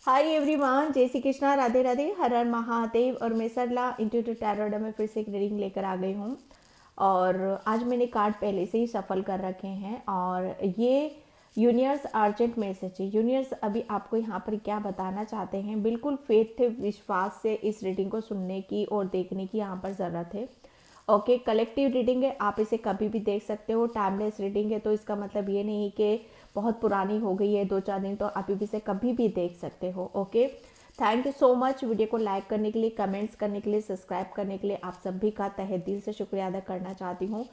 Hi everyone, जय श्री कृष्णा, राधे राधे, हर हर महादेव। और मैं सरला इंट्यूटिव टैरोट में फिर से एक रीडिंग लेकर आ गई हूँ। और आज मैंने कार्ड पहले से ही सफल कर रखे हैं और ये यूनिवर्स अर्जेंट मैसेज है। यूनिवर्स अभी आपको यहाँ पर क्या बताना चाहते हैं, बिल्कुल फेथ विश्वास से इस रीडिंग को सुनने की और देखने की यहाँ पर ज़रूरत है। ओके, कलेक्टिव रीडिंग है, आप इसे कभी भी देख सकते हो। टाइमलेस रीडिंग है, तो इसका मतलब ये नहीं कि बहुत पुरानी हो गई है 2-4 दिन, तो आप इसे कभी भी देख सकते हो। Okay, thank you so much video को लाइक करने के लिए, कमेंट्स करने के लिए, सब्सक्राइब करने के लिए। आप सभी का तहे दिल से शुक्रिया अदा करना चाहती हूँ।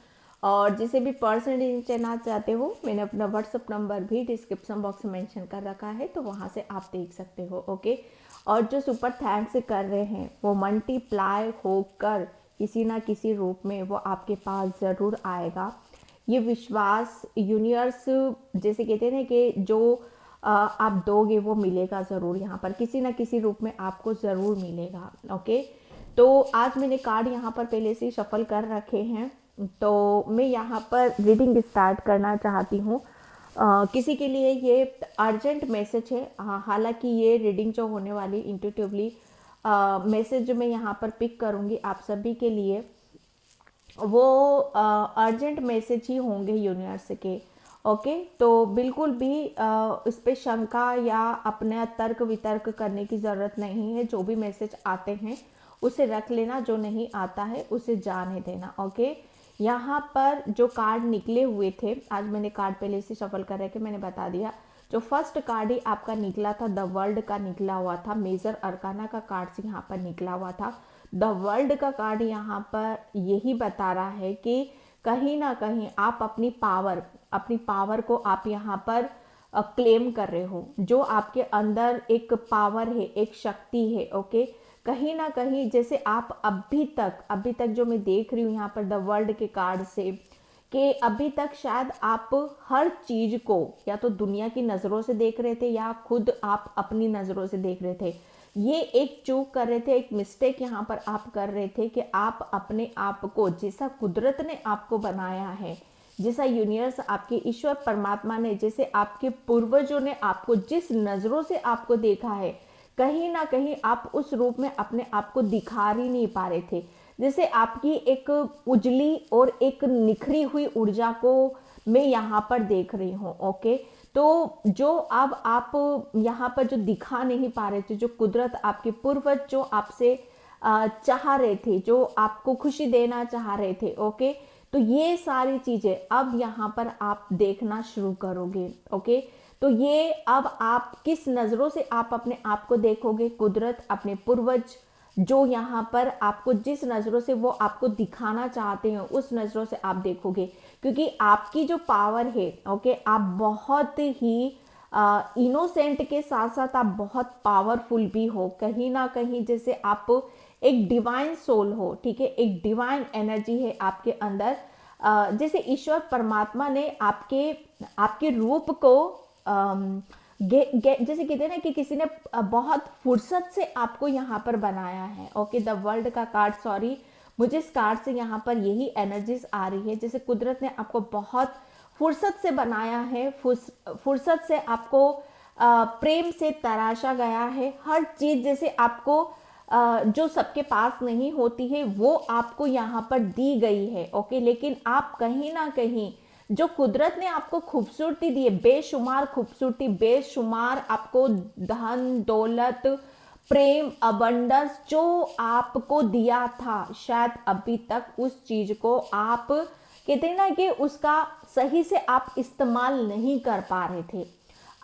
और जिसे भी पर्सनल रीडिंग चाहना चाहते हो, मैंने अपना व्हाट्सअप नंबर भी डिस्क्रिप्शन बॉक्स में मेंशन कर रखा है, तो वहाँ से आप देख सकते हो। ओके, और जो सुपर थैंक्स कर रहे हैं वो मल्टीप्लाई होकर किसी ना किसी रूप में वो आपके पास ज़रूर आएगा। ये विश्वास यूनिवर्स, जैसे कहते हैं ना कि जो आप दोगे वो मिलेगा ज़रूर, यहाँ पर किसी ना किसी रूप में आपको ज़रूर मिलेगा। ओके, तो आज मैंने कार्ड यहाँ पर पहले से शफल कर रखे हैं, तो मैं यहाँ पर रीडिंग स्टार्ट करना चाहती हूँ। किसी के लिए ये अर्जेंट मैसेज है। हालांकि ये रीडिंग जो होने वाली इंट्यूटिवली मैसेज जो मैं यहाँ पर पिक करूँगी आप सभी के लिए, वो अर्जेंट मैसेज ही होंगे यूनिवर्स के। ओके, तो बिल्कुल भी इस पे शंका या अपना तर्क वितर्क करने की ज़रूरत नहीं है। जो भी मैसेज आते हैं उसे रख लेना, जो नहीं आता है उसे जाने देना। ओके, यहाँ पर जो कार्ड निकले हुए थे, आज मैंने कार्ड पहले से शफल कर रखे, मैंने बता दिया। जो फर्स्ट कार्ड ही आपका निकला था द वर्ल्ड का निकला हुआ था, मेजर अरकाना का कार्ड से यहाँ पर निकला हुआ था। द वर्ल्ड का कार्ड यहाँ पर यही बता रहा है कि कहीं ना कहीं आप अपनी पावर को आप यहाँ पर क्लेम कर रहे हो। जो आपके अंदर एक पावर है, एक शक्ति है। ओके, कहीं ना कहीं जैसे आप अभी तक जो मैं देख रही हूँ यहाँ पर द वर्ल्ड के कार्ड से, कि अभी तक शायद आप हर चीज को या तो दुनिया की नज़रों से देख रहे थे या खुद आप अपनी नज़रों से देख रहे थे। ये एक चूक कर रहे थे, एक मिस्टेक यहाँ पर आप कर रहे थे कि आप अपने आप को, जैसा कुदरत ने आपको बनाया है, जैसा यूनिवर्स, आपके ईश्वर परमात्मा ने, जैसे आपके पूर्वजों ने आपको जिस नज़रों से आपको देखा है, कहीं ना कहीं आप उस रूप में अपने आप को दिखा ही नहीं पा रहे थे। जैसे आपकी एक उजली और एक निखरी हुई ऊर्जा को मैं यहाँ पर देख रही हूँ। ओके, तो जो अब आप यहाँ पर जो दिखा नहीं पा रहे थे, जो कुदरत, आपके पूर्वज जो आपसे चाह रहे थे, जो आपको खुशी देना चाह रहे थे। ओके, तो ये सारी चीजें अब यहाँ पर आप देखना शुरू करोगे। ओके, तो ये अब आप किस नजरों से आप अपने आप को देखोगे, कुदरत, अपने पूर्वज जो यहाँ पर आपको जिस नज़रों से वो आपको दिखाना चाहते हैं उस नज़रों से आप देखोगे। क्योंकि आपकी जो पावर है, ओके, आप बहुत ही इनोसेंट के साथ साथ आप बहुत पावरफुल भी हो। कहीं ना कहीं जैसे आप एक डिवाइन सोल हो, ठीक है, एक डिवाइन एनर्जी है आपके अंदर। जैसे ईश्वर परमात्मा ने आपके आपके रूप को जैसे कहते हैं ना कि किसी ने बहुत फुर्सत से आपको यहाँ पर बनाया है। ओके, द वर्ल्ड का कार्ड, सॉरी, मुझे इस कार्ड से यहाँ पर यही एनर्जीज आ रही है। जैसे कुदरत ने आपको बहुत फुर्सत से बनाया है, फुर्सत से आपको प्रेम से तराशा गया है। हर चीज जैसे आपको जो सबके पास नहीं होती है वो आपको यहाँ पर दी गई है। ओके, लेकिन आप कहीं ना कहीं जो कुदरत ने आपको खूबसूरती दी है, बेशुमार खूबसूरती, बेशुमार आपको धन दौलत, प्रेम, अबंडस जो आपको दिया था, शायद अभी तक उस चीज को आप कहते हैं ना कि उसका सही से आप इस्तेमाल नहीं कर पा रहे थे।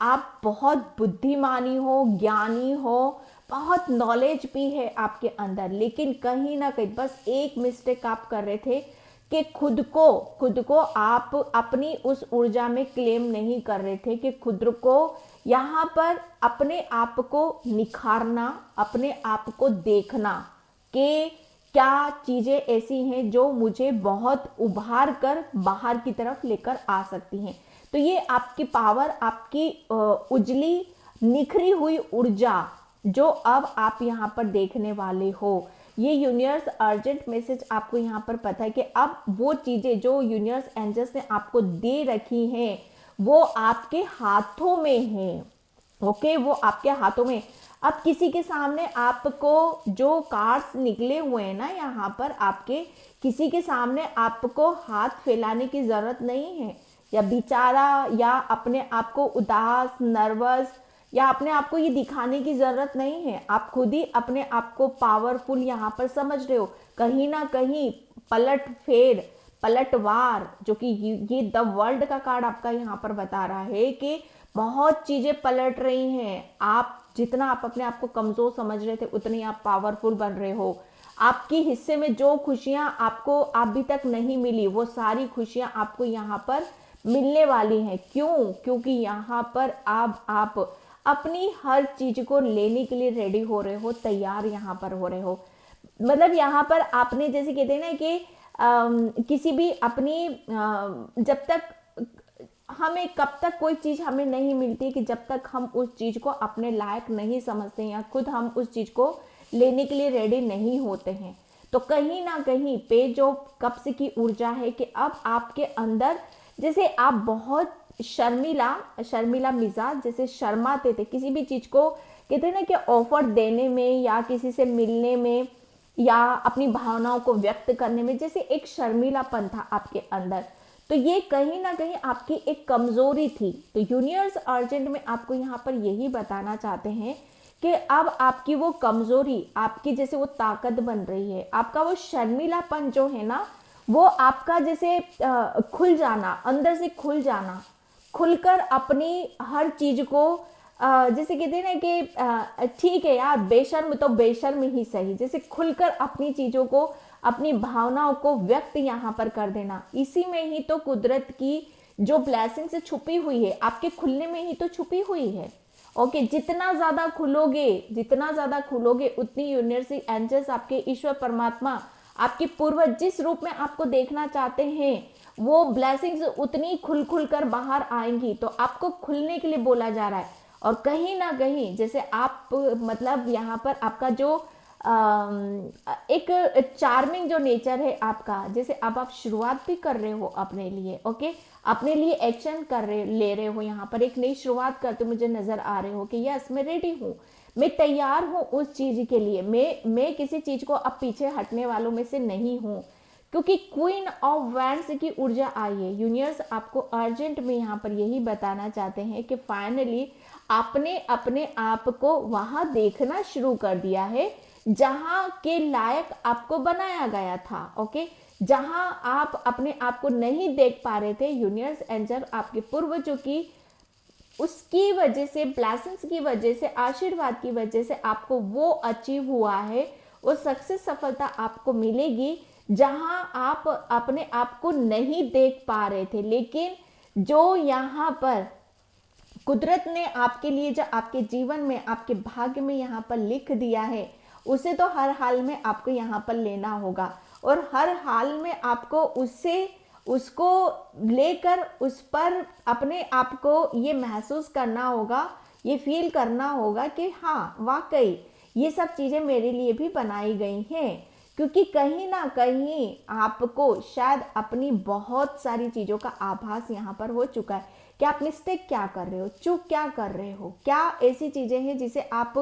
आप बहुत बुद्धिमानी हो, ज्ञानी हो, बहुत नॉलेज भी है आपके अंदर, लेकिन कहीं ना कहीं बस एक मिस्टेक आप कर रहे थे कि खुद को आप अपनी उस ऊर्जा में क्लेम नहीं कर रहे थे, कि खुद को यहाँ पर अपने आप को निखारना, अपने आप को देखना कि क्या चीज़ें ऐसी हैं जो मुझे बहुत उभार कर बाहर की तरफ लेकर आ सकती हैं। तो ये आपकी पावर, आपकी उजली निखरी हुई ऊर्जा जो अब आप यहाँ पर देखने वाले हो, ये यूनिवर्स अर्जेंट मैसेज आपको यहाँ पर पता है कि अब वो चीज़ें जो यूनिवर्स एंजल्स ने आपको दे रखी हैं वो आपके हाथों में हैं। ओके, वो आपके हाथों में। अब किसी के सामने आपको जो कार्ड्स निकले हुए हैं ना यहाँ पर आपके, किसी के सामने आपको हाथ फैलाने की ज़रूरत नहीं है, या बेचारा, या अपने आप को उदास, नर्वस, या अपने आप को ये दिखाने की ज़रूरत नहीं है। आप खुद ही अपने आप को पावरफुल यहाँ पर समझ रहे हो। कहीं ना कहीं पलट फेर, पलटवार, जो कि ये द वर्ल्ड का कार्ड आपका यहाँ पर बता रहा है कि बहुत चीजें पलट रही हैं। आप जितना आप अपने आप को कमजोर समझ रहे थे, उतनी आप पावरफुल बन रहे हो। आपकी हिस्से में जो खुशियां आपको अभी तक नहीं मिली, वो सारी खुशियां आपको यहाँ पर मिलने वाली हैं। क्यों? क्योंकि यहाँ पर आप अपनी हर चीज को लेने के लिए रेडी हो रहे हो, तैयार यहाँ पर हो रहे हो। मतलब यहाँ पर आपने जैसे कहते हैं ना कि किसी भी अपनी जब तक हमें, कब तक कोई चीज़ हमें नहीं मिलती कि जब तक हम उस चीज़ को अपने लायक नहीं समझते या खुद हम उस चीज़ को लेने के लिए रेडी नहीं होते हैं। तो कहीं ना कहीं पे जो कब्ज की ऊर्जा है कि अब आपके अंदर, जैसे आप बहुत शर्मिला शर्मिला मिजाज, जैसे शर्माते थे किसी भी चीज़ को, कहते हैं ना कि ऑफर देने में या किसी से मिलने में या अपनी भावनाओं को व्यक्त करने में, जैसे एक शर्मीलापन था आपके अंदर। तो ये कहीं ना कहीं आपकी एक कमजोरी थी। तो यूनिवर्स अर्जेंट में आपको यहाँ पर यही बताना चाहते हैं कि अब आपकी वो कमजोरी आपकी जैसे वो ताकत बन रही है। आपका वो शर्मीलापन जो है ना, वो आपका जैसे खुल जाना, अंदर से खुल जाना, खुलकर अपनी हर चीज को जैसे कहते हैं ना कि ठीक है यार, बेशर्म तो बेशर्म ही सही, जैसे खुलकर अपनी चीजों को, अपनी भावनाओं को व्यक्त यहाँ पर कर देना। इसी में ही तो कुदरत की जो ब्लेसिंग से छुपी हुई है, आपके खुलने में ही तो छुपी हुई है। ओके, जितना ज्यादा खुलोगे, जितना ज्यादा खुलोगे, उतनी यूनिवर्सल एंजल्स, आपके ईश्वर परमात्मा, आपके पूर्वज जिस रूप में आपको देखना चाहते हैं, वो ब्लेसिंग्स उतनी खुल खुल कर बाहर आएंगी। तो आपको खुलने के लिए बोला जा रहा है। और कहीं ना कहीं जैसे आप, मतलब यहाँ पर आपका जो एक चार्मिंग जो नेचर है आपका, जैसे अब आप शुरुआत भी कर रहे हो अपने लिए। ओके, अपने लिए एक्शन कर रहे, ले रहे हो, यहाँ पर एक नई शुरुआत करते मुझे नजर आ रहे हो कि यस, मैं रेडी हूँ, मैं तैयार हूँ उस चीज के लिए। मैं किसी चीज को अब पीछे हटने वालों में से नहीं हूँ, क्योंकि क्वीन ऑफ वैंड्स की ऊर्जा आई है। यूनिवर्स आपको अर्जेंट में यहाँ पर यही बताना चाहते हैं कि फाइनली आपने अपने आप को वहां देखना शुरू कर दिया है जहां के लायक आपको बनाया गया था। ओके, जहां आप अपने आप को नहीं देख पा रहे थे, यूनिवर्स एंजल आपके पूर्वजों की उसकी वजह से, ब्लेसिंग्स की वजह से, आशीर्वाद की वजह से आपको वो अचीव हुआ है, वो सक्सेस, सफलता आपको मिलेगी जहां आप अपने आप को नहीं देख पा रहे थे। लेकिन जो यहाँ पर कुदरत ने आपके लिए, जो आपके जीवन में, आपके भाग्य में यहाँ पर लिख दिया है, उसे तो हर हाल में आपको यहाँ पर लेना होगा। और हर हाल में आपको उसको लेकर उस पर अपने आप को ये महसूस करना होगा, ये फील करना होगा कि हाँ, वाकई ये सब चीज़ें मेरे लिए भी बनाई गई हैं। क्योंकि कहीं ना कहीं आपको शायद अपनी बहुत सारी चीज़ों का आभास यहाँ पर हो चुका है कि आप मिस्टेक क्या कर रहे हो, चूक क्या कर रहे हो, क्या ऐसी चीज़ें हैं जिसे आप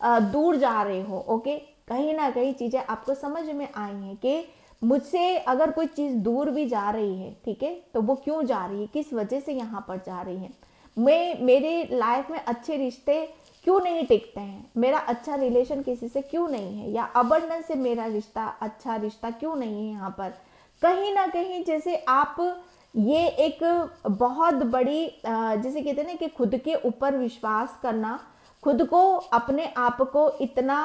दूर जा रहे हो। ओके, कहीं ना कहीं चीज़ें आपको समझ में आई हैं कि मुझसे अगर कोई चीज़ दूर भी जा रही है, ठीक है, तो वो क्यों जा रही है, किस वजह से यहाँ पर जा रही है। मेरे लाइफ में अच्छे रिश्ते क्यों नहीं टिकते हैं, मेरा अच्छा रिलेशन किसी से क्यों नहीं है, या अबंडेंस से मेरा रिश्ता, अच्छा रिश्ता क्यों नहीं है यहाँ पर। कहीं ना कहीं जैसे आप, ये एक बहुत बड़ी जैसे कहते हैं ना कि खुद के ऊपर विश्वास करना, खुद को, अपने आप को इतना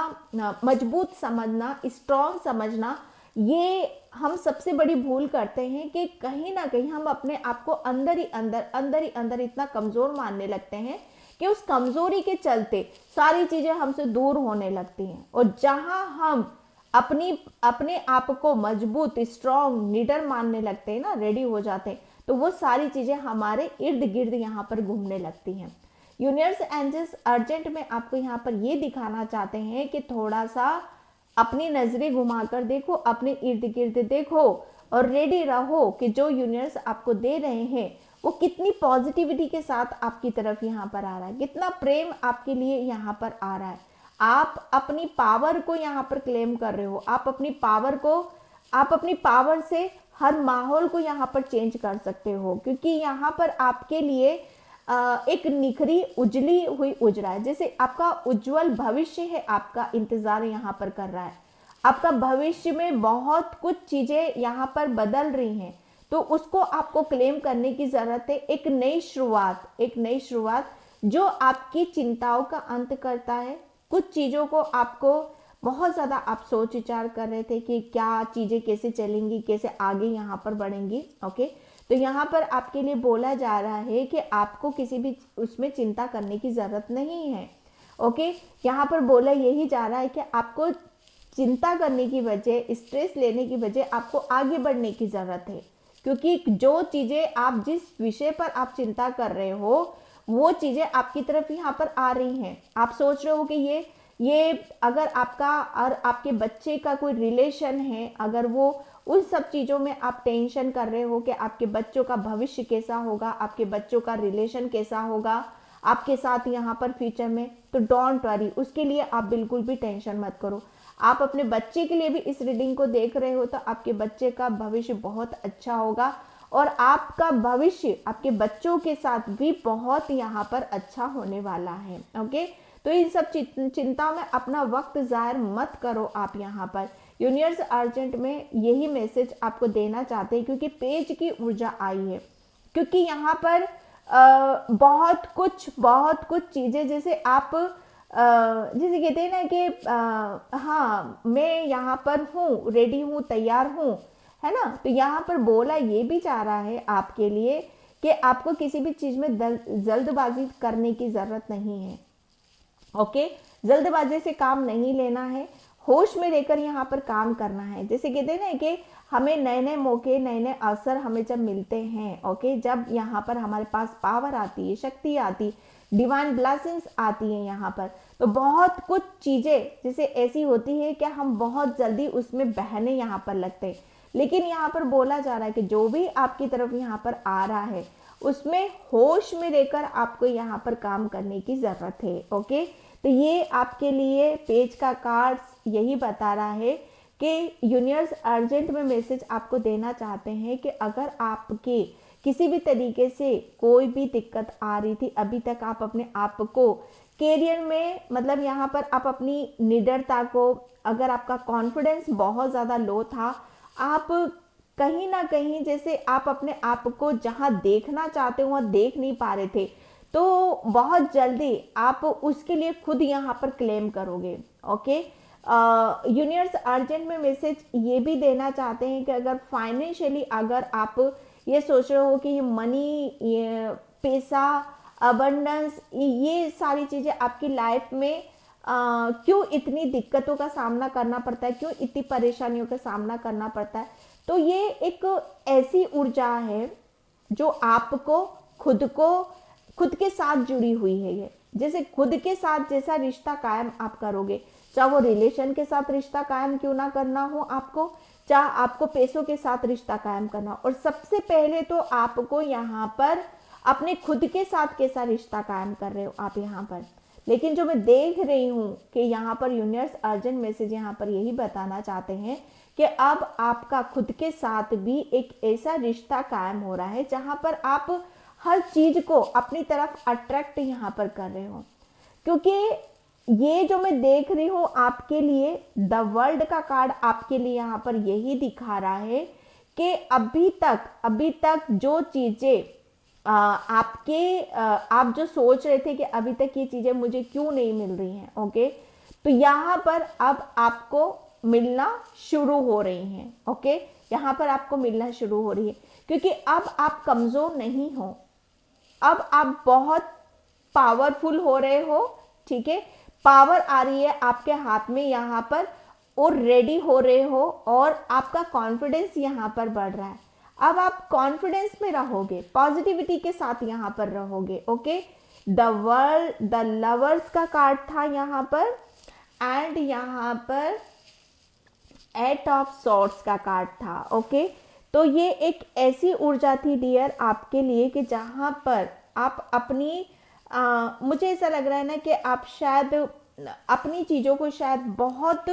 मजबूत समझना, स्ट्रॉन्ग समझना, ये हम सबसे बड़ी भूल करते हैं कि कहीं ना कहीं हम अपने आप को अंदर ही अंदर इतना कमजोर मानने लगते हैं कि उस कमजोरी के चलते सारी चीजें हमसे दूर होने लगती हैं। और जहां हम अपने आप को मजबूत, स्ट्रॉन्ग, निडर मानने लगते हैं ना, रेडी हो जाते हैं, तो वो सारी चीजें हमारे इर्द गिर्द यहाँ पर घूमने लगती हैं। यूनिवर्स एंजल्स अर्जेंट में आपको यहाँ पर ये दिखाना चाहते हैं कि थोड़ा सा अपनी नजरें घुमाकर देखो, अपने इर्द गिर्द देखो और रेडी रहो कि जो यूनिवर्स आपको दे रहे हैं वो कितनी पॉजिटिविटी के साथ आपकी तरफ यहाँ पर आ रहा है, कितना प्रेम आपके लिए यहाँ पर आ रहा है। आप अपनी पावर को यहाँ पर क्लेम कर रहे हो, आप अपनी पावर से हर माहौल को यहाँ पर चेंज कर सकते हो, क्योंकि यहाँ पर आपके लिए एक निखरी उजली हुई उजरा है, जैसे आपका उज्जवल भविष्य है, आपका इंतजार यहाँ पर कर रहा है। आपका भविष्य में बहुत कुछ चीजें यहाँ पर बदल रही हैं, तो उसको आपको क्लेम करने की जरूरत है। एक नई शुरुआत जो आपकी चिंताओं का अंत करता है। कुछ चीजों को आपको बहुत ज़्यादा आप सोच विचार कर रहे थे कि क्या चीज़ें कैसे चलेंगी, कैसे आगे यहाँ पर बढ़ेंगी। ओके, तो यहाँ पर आपके लिए बोला जा रहा है कि आपको किसी भी उसमें चिंता करने की ज़रूरत नहीं है। ओके, यहाँ पर बोला यही जा रहा है कि आपको चिंता करने की वजह, स्ट्रेस लेने की वजह आपको आगे बढ़ने की ज़रूरत है, क्योंकि जो चीज़ें आप जिस विषय पर आप चिंता कर रहे हो वो चीज़ें आपकी तरफ यहाँ पर आ रही हैं। आप सोच रहे हो कि ये अगर आपका और आपके बच्चे का कोई रिलेशन है, अगर वो उन सब चीज़ों में आप टेंशन कर रहे हो कि आपके बच्चों का भविष्य कैसा होगा, आपके बच्चों का रिलेशन कैसा होगा आपके साथ यहाँ पर फ्यूचर में, तो डोंट वरी, उसके लिए आप बिल्कुल भी टेंशन मत करो। आप अपने बच्चे के लिए भी इस रीडिंग को देख रहे हो तो आपके बच्चे का भविष्य बहुत अच्छा होगा और आपका भविष्य आपके बच्चों के साथ भी बहुत यहाँ पर अच्छा होने वाला है। ओके, तो इन सब चिंता में अपना वक्त ज़ाहिर मत करो। आप यहाँ पर यूनिवर्स अर्जेंट में यही मैसेज आपको देना चाहते हैं, क्योंकि पेज की ऊर्जा आई है, क्योंकि यहाँ पर बहुत कुछ चीज़ें, जैसे आप जैसे कहते हैं ना कि हाँ मैं यहाँ पर हूँ, रेडी हूँ, तैयार हूँ, है ना। तो यहाँ पर बोला ये भी चाह रहा है आपके लिए कि आपको किसी भी चीज़ में जल्दबाजी करने की ज़रूरत नहीं है। ओके, जल्दबाजी से काम नहीं लेना है, होश में रहकर यहाँ पर काम करना है। जैसे कहते हैं ना कि हमें नए नए मौके, नए नए अवसर हमें जब मिलते हैं, ओके, जब यहाँ पर हमारे पास पावर आती है, शक्ति आती, डिवाइन ब्लेसिंग्स आती हैं यहाँ पर, तो बहुत कुछ चीज़ें जैसे ऐसी होती है कि हम बहुत जल्दी उसमें बहने यहाँ पर लगते हैं। लेकिन यहाँ पर बोला जा रहा है कि जो भी आपकी तरफ यहाँ पर आ रहा है उसमें होश में रहकर आपको यहाँ पर काम करने की ज़रूरत है। ओके, तो ये आपके लिए पेज का कार्ड्स यही बता रहा है कि यूनिवर्स अर्जेंट में मैसेज आपको देना चाहते हैं कि अगर आपके किसी भी तरीके से कोई भी दिक्कत आ रही थी, अभी तक आप अपने आप को कैरियर में, मतलब यहाँ पर आप अपनी निडरता को, अगर आपका कॉन्फिडेंस बहुत ज़्यादा लो था, आप कहीं ना कहीं जैसे आप अपने आप को जहाँ देखना चाहते हो वहाँ देख नहीं पा रहे थे, तो बहुत जल्दी आप उसके लिए खुद यहाँ पर क्लेम करोगे। ओके, यूनिवर्स अर्जेंट में मैसेज ये भी देना चाहते हैं कि अगर फाइनेंशियली अगर आप ये सोच रहे हो कि ये मनी, ये पैसा, अबंडेंस, ये सारी चीज़ें आपकी लाइफ में क्यों इतनी दिक्कतों का सामना करना पड़ता है, क्यों इतनी परेशानियों का सामना करना पड़ता है, तो ये एक ऐसी ऊर्जा है जो आपको खुद के साथ जुड़ी हुई है। ये जैसे खुद के साथ जैसा रिश्ता कायम आप करोगे, चाहे वो रिलेशन के साथ रिश्ता कायम क्यों ना करना हो आपको, चाहे आपको पैसों के साथ रिश्ता कायम करना हो, और सबसे पहले तो आपको यहाँ पर अपने खुद के साथ कैसा रिश्ता कायम कर रहे हो आप यहाँ पर। लेकिन जो मैं देख रही हूँ कि यहाँ पर यूनिवर्स अर्जेंट मैसेज यहाँ पर यही बताना चाहते हैं कि अब आपका खुद के साथ भी एक ऐसा रिश्ता कायम हो रहा है जहाँ पर आप हर चीज़ को अपनी तरफ अट्रैक्ट यहाँ पर कर रहे हो, क्योंकि ये जो मैं देख रही हूँ आपके लिए द वर्ल्ड का कार्ड आपके लिए यहाँ पर यही दिखा रहा है कि अभी तक जो चीज़ें आप जो सोच रहे थे कि अभी तक ये चीज़ें मुझे क्यों नहीं मिल रही हैं, ओके, तो यहाँ पर अब आपको मिलना शुरू हो रही हैं। ओके, यहाँ पर आपको मिलना शुरू हो रही है, क्योंकि अब आप कमज़ोर नहीं हो, अब आप बहुत पावरफुल हो रहे हो। ठीक है, पावर आ रही है आपके हाथ में यहाँ पर, और रेडी हो रहे हो, और आपका कॉन्फिडेंस यहाँ पर बढ़ रहा है। अब आप कॉन्फिडेंस में रहोगे, पॉजिटिविटी के साथ यहाँ पर रहोगे। ओके, द लवर्स का कार्ड था यहाँ पर, एंड यहाँ पर 8 ऑफ सॉर्ड्स का कार्ड था। ओके, तो ये एक ऐसी ऊर्जा थी डियर आपके लिए कि जहाँ पर आप अपनी मुझे ऐसा लग रहा है ना कि आप शायद अपनी चीज़ों को शायद बहुत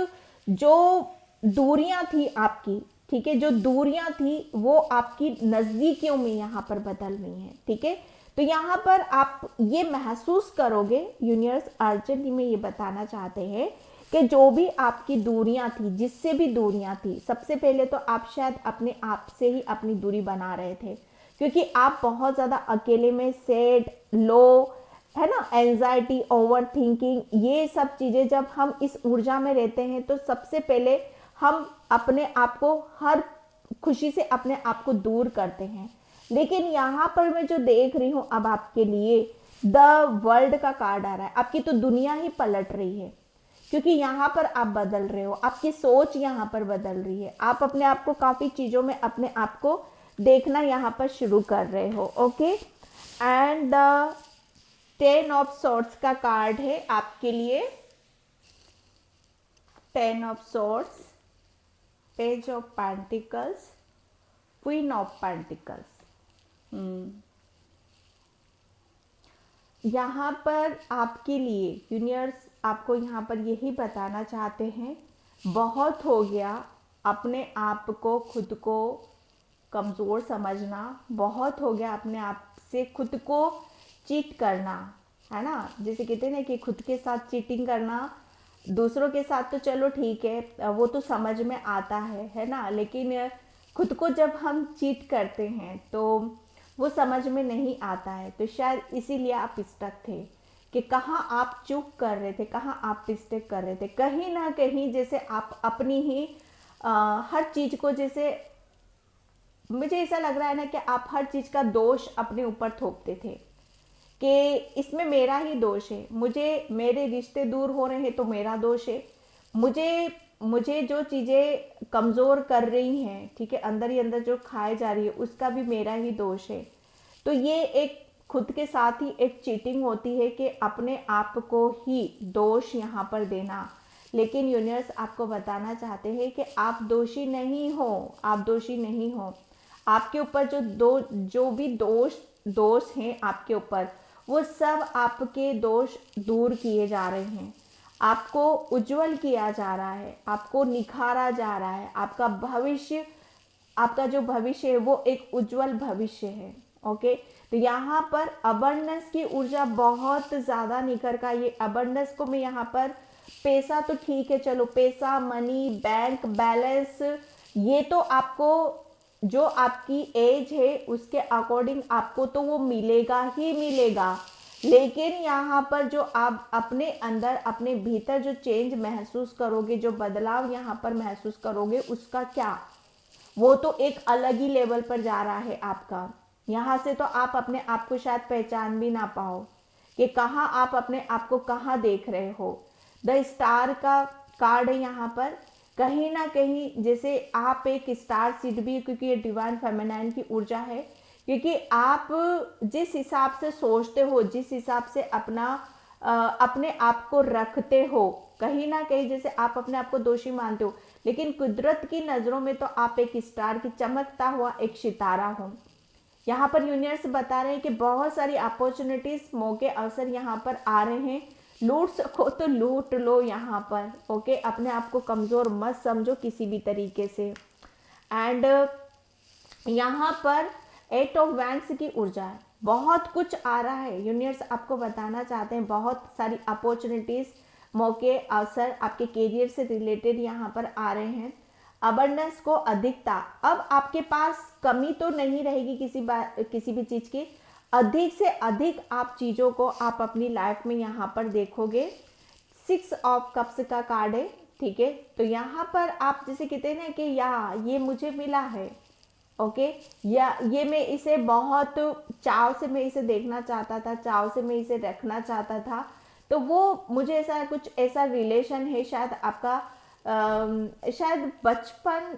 जो दूरियां थी आपकी, ठीक है, जो दूरियां थी वो आपकी नज़दीकियों में यहाँ पर बदल रही हैं, ठीक है। तो यहाँ पर आप ये महसूस करोगे, यूनिवर्स अर्जेंट में ये बताना चाहते हैं कि जो भी आपकी दूरियां थी, जिससे भी दूरियां थी, सबसे पहले तो आप शायद अपने आप से ही अपनी दूरी बना रहे थे, क्योंकि आप बहुत ज़्यादा अकेले में सैड, लो, है ना, एंजाइटी, ओवर थिंकिंग, ये सब चीज़ें जब हम इस ऊर्जा में रहते हैं तो सबसे पहले हम अपने आप को हर खुशी से अपने आप को दूर करते हैं। लेकिन यहाँ पर मैं जो देख रही हूँ अब आपके लिए, द वर्ल्ड का कार्ड आ रहा है, आपकी तो दुनिया ही पलट रही है, क्योंकि यहाँ पर आप बदल रहे हो, आपकी सोच यहाँ पर बदल रही है, आप अपने आप को काफ़ी चीज़ों में अपने आप को देखना यहाँ पर शुरू कर रहे हो। Okay, and the 10 of swords का कार्ड है आपके लिए, 10 of swords, page of pentacles, queen of pentacles. यहाँ पर आपके लिए यूनिवर्स आपको यहाँ पर यही बताना चाहते हैं, बहुत हो गया अपने आप को, खुद को कमज़ोर समझना, बहुत हो गया अपने आप से खुद को चीट करना, है ना, जैसे कहते हैं ना कि खुद के साथ चीटिंग करना, दूसरों के साथ तो चलो ठीक है, वो तो समझ में आता है ना, लेकिन खुद को जब हम चीट करते हैं तो वो समझ में नहीं आता है। तो शायद इसीलिए आप स्टक थे कि कहाँ आप चूक कर रहे थे, कहाँ आप मिस्टेक कर रहे थे, कहीं ना कहीं जैसे आप अपनी ही हर चीज़ को, जैसे मुझे ऐसा लग रहा है ना कि आप हर चीज़ का दोष अपने ऊपर थोपते थे कि इसमें मेरा ही दोष है, मुझे मेरे रिश्ते दूर हो रहे हैं तो मेरा दोष है, मुझे मुझे जो चीज़ें कमज़ोर कर रही हैं, ठीक है, अंदर ही अंदर जो खाए जा रही है उसका भी मेरा ही दोष है। तो ये एक खुद के साथ ही एक चीटिंग होती है कि अपने आप को ही दोष यहाँ पर देना। लेकिन यूनिवर्स आपको बताना चाहते हैं कि आप दोषी नहीं हो, आप दोषी नहीं हो। आपके ऊपर जो भी दोष हैं आपके ऊपर, वो सब आपके दोष दूर किए जा रहे हैं, आपको उज्जवल किया जा रहा है, आपको निखारा जा रहा है, आपका भविष्य, आपका जो भविष्य है वो एक उज्जवल भविष्य है। ओके, तो यहाँ पर अबंडेंस की ऊर्जा बहुत ज़्यादा निखर का, ये अबंडेंस को मैं यहाँ पर, पैसा तो ठीक है, चलो पैसा, मनी, बैंक बैलेंस, ये तो आपको जो आपकी एज है उसके अकॉर्डिंग आपको तो वो मिलेगा ही मिलेगा। लेकिन यहाँ पर जो आप अपने अंदर, अपने भीतर जो चेंज महसूस करोगे, जो बदलाव यहाँ पर महसूस करोगे, उसका क्या, वो तो एक अलग ही लेवल पर जा रहा है आपका। यहाँ से तो आप अपने आप को शायद पहचान भी ना पाओ कि कहाँ आप अपने आप को कहाँ देख रहे हो। द स्टार का कार्ड है यहाँ पर, कहीं ना कहीं जैसे आप एक स्टार सीड भी, क्योंकि ये डिवाइन फेमिनाइन की ऊर्जा है, क्योंकि आप जिस हिसाब से सोचते हो, जिस हिसाब से अपने आप को रखते हो, कहीं ना कहीं जैसे आप अपने आप को दोषी मानते हो, लेकिन कुदरत की नज़रों में तो आप एक स्टार की चमकता हुआ एक सितारा हो। यहाँ पर यूनिवर्स बता रहे हैं कि बहुत सारी अपॉर्चुनिटीज, मौके, अवसर यहाँ पर आ रहे हैं, लूट सको तो लूट लो यहाँ पर। ओके, अपने आप को कमज़ोर मत समझो किसी भी तरीके से। एंड यहाँ पर 8 ऑफ वैंड्स की ऊर्जा है, बहुत कुछ आ रहा है, यूनिवर्स आपको बताना चाहते हैं बहुत सारी अपॉर्चुनिटीज़, मौके, अवसर आपके करियर से रिलेटेड यहाँ पर आ रहे हैं। अबंडेंस को अधिकता, अब आपके पास कमी तो नहीं रहेगी किसी भी चीज़ की, अधिक से अधिक आप चीज़ों को आप अपनी लाइफ में यहाँ पर देखोगे। 6 ऑफ कप्स का कार्ड है, ठीक है, तो यहाँ पर आप जैसे कहते हैं ना कि ये मुझे मिला है, ओके, या ये मैं इसे बहुत चाव से मैं इसे देखना चाहता था, चाव से मैं इसे रखना चाहता था, तो वो मुझे ऐसा कुछ ऐसा रिलेशन है, शायद आपका शायद बचपन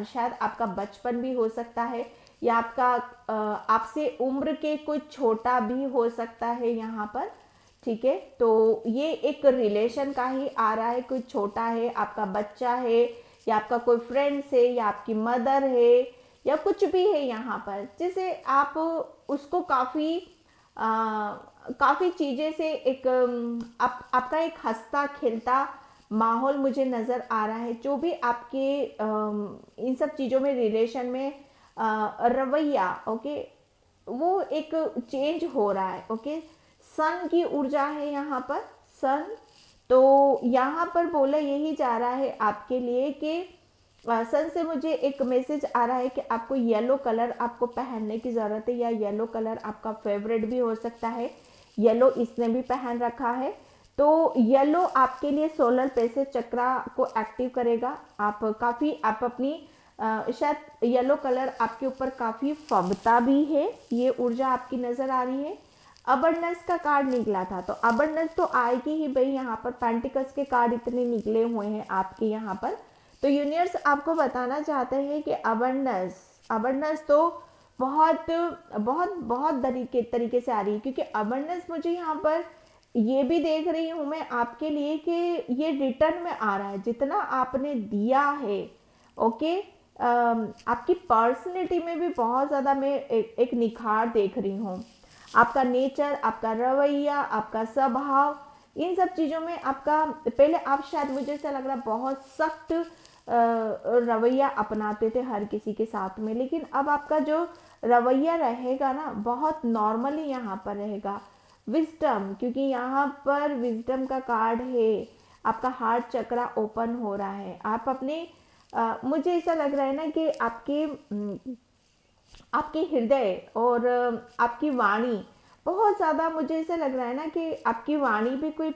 शायद आपका बचपन भी हो सकता है, या आपका आपसे उम्र के कोई छोटा भी हो सकता है यहाँ पर, ठीक है। तो ये एक रिलेशन का ही आ रहा है, कोई छोटा है, आपका बच्चा है, या आपका कोई फ्रेंड्स है या आपकी मदर है या कुछ भी है यहाँ पर, जिसे आप उसको काफ़ी काफ़ी चीज़ें से एक आपका एक हंसता खेलता माहौल मुझे नज़र आ रहा है। जो भी आपके इन सब चीज़ों में रिलेशन में रवैया, ओके, वो एक चेंज हो रहा है। ओके, सन की ऊर्जा है यहाँ पर, सन। तो यहाँ पर बोला यही जा रहा है आपके लिए कि सन से मुझे एक मैसेज आ रहा है कि आपको येलो कलर आपको पहनने की ज़रूरत है, या येलो कलर आपका फेवरेट भी हो सकता है। येलो इसने भी पहन रखा है, तो येलो आपके लिए सोलर प्लेक्सस चक्रा को एक्टिव करेगा। आप अपनी शायद येलो कलर आपके ऊपर काफ़ी फबता भी है, ये ऊर्जा आपकी नज़र आ रही है। अबंडेंस का कार्ड निकला था, तो अबंडेंस तो आएगी ही भाई। यहाँ पर पेंटिकल्स के कार्ड इतने निकले हुए हैं आपके यहाँ पर, तो यूनिवर्स आपको बताना चाहते हैं कि अबंडेंस तो बहुत बहुत बहुत तरीके से आ रही है, क्योंकि अबंडेंस मुझे यहाँ पर ये भी देख रही हूँ मैं आपके लिए कि ये रिटर्न में आ रहा है, जितना आपने दिया है। ओके, आपकी पर्सनैलिटी में भी बहुत ज़्यादा मैं एक निखार देख रही हूँ। आपका नेचर, आपका रवैया, आपका स्वभाव, इन सब चीज़ों में आपका, पहले आप शायद, मुझे ऐसा लग रहा है, बहुत सख्त रवैया अपनाते थे हर किसी के साथ में, लेकिन अब आपका जो रवैया रहेगा ना, बहुत नॉर्मली यहाँ पर रहेगा। विजडम, क्योंकि यहाँ पर विजडम का कार्ड है, आपका हार्ट चक्रा ओपन हो रहा है। आप अपने मुझे ऐसा लग रहा है ना कि आपके हृदय और आपकी वाणी बहुत ज़्यादा, मुझे ऐसा लग रहा है ना कि आपकी वाणी भी कोई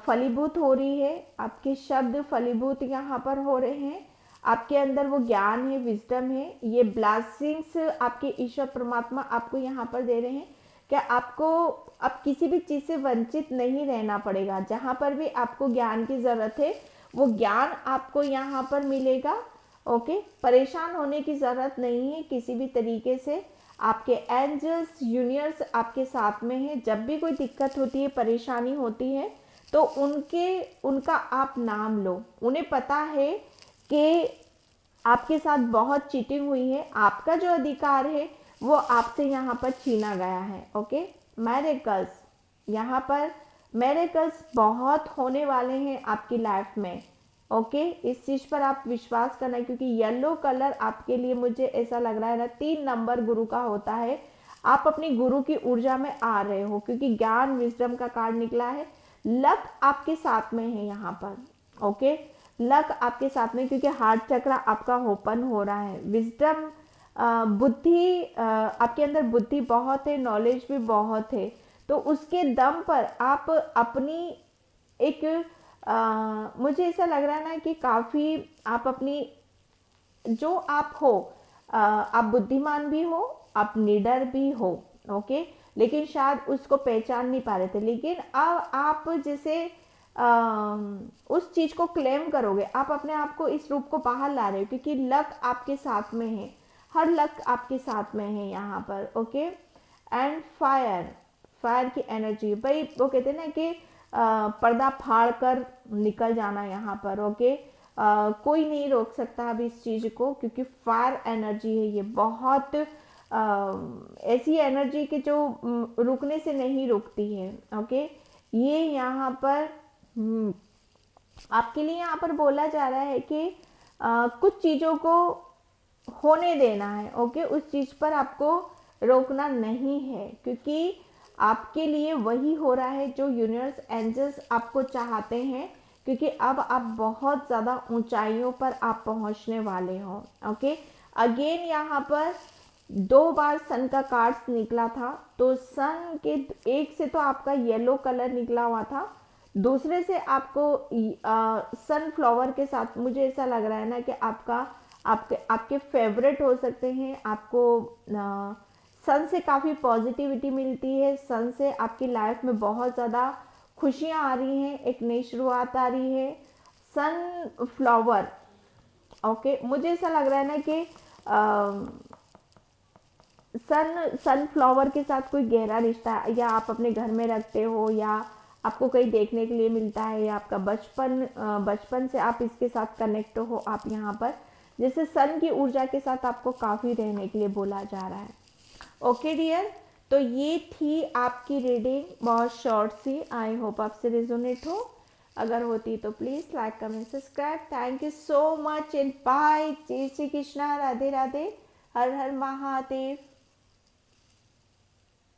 फलीभूत हो रही है, आपके शब्द फलीभूत यहाँ पर हो रहे हैं। आपके अंदर वो ज्ञान है, विजडम है, ये ब्लेसिंग्स आपके ईश्वर परमात्मा आपको यहाँ पर दे रहे हैं कि आपको अब किसी भी चीज़ से वंचित नहीं रहना पड़ेगा। जहाँ पर भी आपको ज्ञान की ज़रूरत है, वो ज्ञान आपको यहाँ पर मिलेगा। ओके, परेशान होने की ज़रूरत नहीं है किसी भी तरीके से। आपके एंजल्स, यूनिवर्स आपके साथ में है। जब भी कोई दिक्कत होती है, परेशानी होती है, तो उनका आप नाम लो। उन्हें पता है कि आपके साथ बहुत चीटिंग हुई है, आपका जो अधिकार है वो आपसे यहाँ पर छीना गया है। ओके, मिरेकल्स, यहाँ पर मिरेकल्स बहुत होने वाले हैं आपकी लाइफ में। ओके, इस चीज़ पर आप विश्वास करना, क्योंकि येलो कलर आपके लिए, मुझे ऐसा लग रहा है ना, 3 नंबर गुरु का होता है। आप अपनी गुरु की ऊर्जा में आ रहे हो, क्योंकि ज्ञान विजडम का कार्ड निकला है। लक आपके साथ में है यहाँ पर। ओके, लक आपके साथ में, क्योंकि हार्ट चक्रा आपका ओपन हो रहा है। विजडम, बुद्धि, आपके अंदर बुद्धि बहुत है, नॉलेज भी बहुत है, तो उसके दम पर आप अपनी एक मुझे ऐसा लग रहा है ना कि काफ़ी आप अपनी, जो आप हो, आप बुद्धिमान भी हो, आप निडर भी हो। ओके, लेकिन शायद उसको पहचान नहीं पा रहे थे, लेकिन अब आप जैसे उस चीज़ को क्लेम करोगे, आप अपने आप को इस रूप को बाहर ला रहे हो, क्योंकि लक आपके साथ में है, हर लक आपके साथ में है यहाँ पर। ओके, एंड फायर की एनर्जी, भाई वो कहते हैं ना कि पर्दा फाड़ कर निकल जाना यहाँ पर। ओके, कोई नहीं रोक सकता अब इस चीज़ को, क्योंकि फायर एनर्जी है ये, बहुत ऐसी एनर्जी कि जो रुकने से नहीं रुकती है। ओके, ये यहाँ पर आपके लिए यहाँ पर बोला जा रहा है कि कुछ चीज़ों को होने देना है। ओके, उस चीज़ पर आपको रोकना नहीं है, क्योंकि आपके लिए वही हो रहा है जो यूनिवर्स, एंजल्स आपको चाहते हैं, क्योंकि अब आप बहुत ज़्यादा ऊंचाइयों पर आप पहुंचने वाले हो। ओके, अगेन यहाँ पर 2 बार सन का कार्ड्स निकला था, तो सन के एक से तो आपका येलो कलर निकला हुआ था, दूसरे से आपको सनफ्लावर के साथ, मुझे ऐसा लग रहा है ना कि आपके फेवरेट हो सकते हैं। आपको सन से काफ़ी पॉजिटिविटी मिलती है, सन से आपकी लाइफ में बहुत ज़्यादा खुशियाँ आ रही हैं, एक नई शुरुआत आ रही है। सनफ्लावर, ओके, मुझे ऐसा लग रहा है ना कि सनफ्लावर के साथ कोई गहरा रिश्ता, या आप अपने घर में रखते हो, या आपको कहीं देखने के लिए मिलता है, या आपका बचपन से आप इसके साथ कनेक्ट हो, आप यहाँ पर जैसे सन की ऊर्जा के साथ आपको काफ़ी रहने के लिए बोला जा रहा है। ओके डियर, तो ये थी आपकी रीडिंग, बहुत शॉर्ट सी। आई होप आपसे रिजोनेट हो। अगर होती तो please like comment subscribe. Thank you so much and bye. Jai Shri Krishna, Radhe Radhe, her her Mahadev.